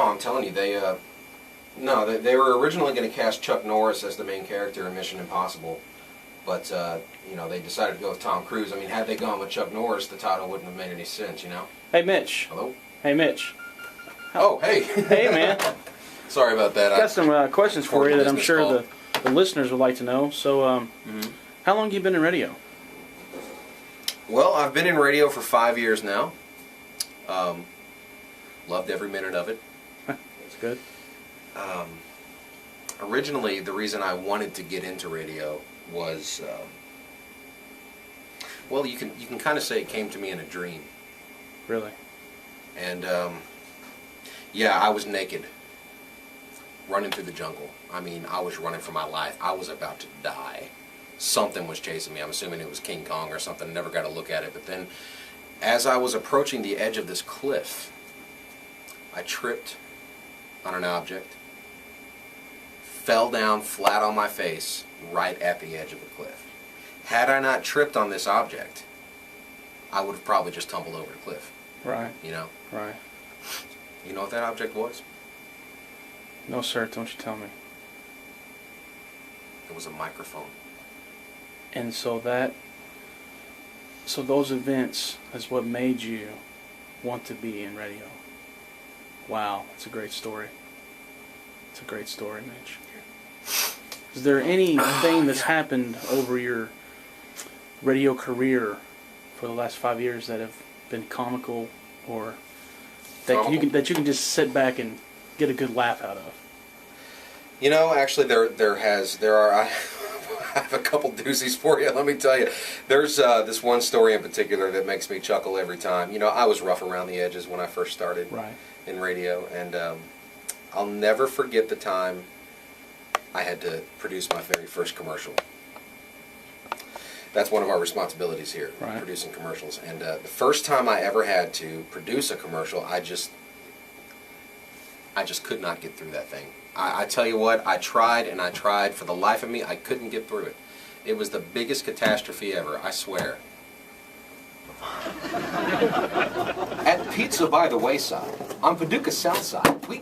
No, I'm telling you, they were originally going to cast Chuck Norris as the main character in Mission Impossible, but they decided to go with Tom Cruise. I mean, had they gone with Chuck Norris, the title wouldn't have made any sense, you know? Hey, Mitch. Hello? Hey, Mitch. Oh, hey. Hey, man. Sorry about that. Got some questions for you that I'm sure the listeners would like to know. So, how long have you been in radio? Well, I've been in radio for 5 years now. Loved every minute of it. That's good. Originally, the reason I wanted to get into radio was, well, you can kind of say it came to me in a dream. Really? And yeah, I was naked, running through the jungle. I mean, I was running for my life. I was about to die. Something was chasing me. I'm assuming it was King Kong or something. Never got to look at it. But then, as I was approaching the edge of this cliff, I tripped on an object, fell down flat on my face right at the edge of the cliff. Had I not tripped on this object, I would have probably just tumbled over the cliff. Right. You know? Right. You know what that object was? No, sir. Don't you tell me. It was a microphone. And so those events is what made you want to be in radio. Wow, that's a great story. It's a great story, Mitch. Is there anything that's happened over your radio career for the last 5 years that have been comical or that you can just sit back and get a good laugh out of? You know, actually, there are. I have a couple doozies for you. Let me tell you. There's this one story in particular that makes me chuckle every time. You know, I was rough around the edges when I first started in radio, and I'll never forget the time I had to produce my very first commercial. That's one of our responsibilities here, producing commercials. And the first time I ever had to produce a commercial, I just could not get through that thing. I tell you what, I tried and I tried. For the life of me, I couldn't get through it. It was the biggest catastrophe ever, I swear. At Pizza by the Wayside, on Paducah South Side, we...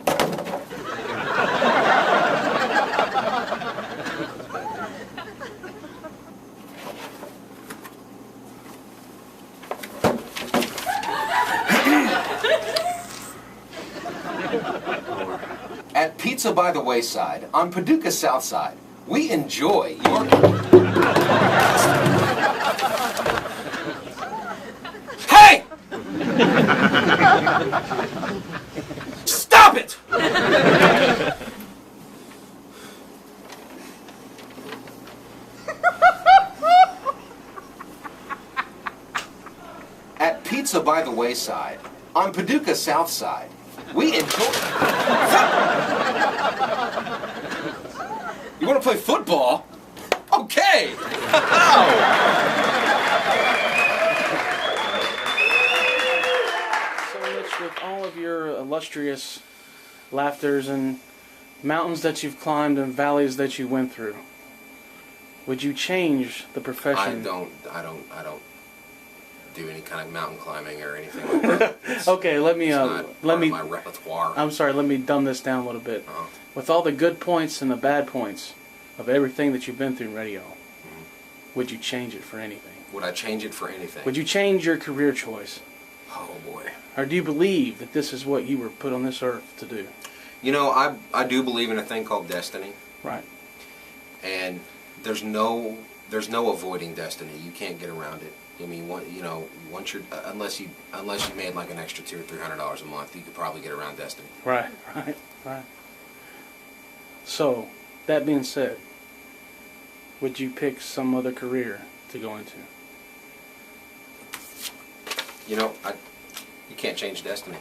At Pizza by the Wayside, on Paducah South Side, we enjoy your... Hey! Stop it! At Pizza by the Wayside, on Paducah South Side, we enjoy... You want to play football? Okay! So, Mitch, with all of your illustrious laughters and mountains that you've climbed and valleys that you went through, would you change the profession? I don't do any kind of mountain climbing or anything like that. Okay, let me my repertoire. I'm sorry, let me dumb this down a little bit. With all the good points and the bad points of everything that you've been through in radio, would you change it for anything? Would I change it for anything? Would you change your career choice? Oh boy. Or do you believe that this is what you were put on this earth to do? You know, I do believe in a thing called destiny. Right. And there's no avoiding destiny. You can't get around it. I mean, once you're unless you made like an extra $200 or $300 a month, you could probably get around destiny. Right. So, that being said, would you pick some other career to go into? You know, you can't change destiny.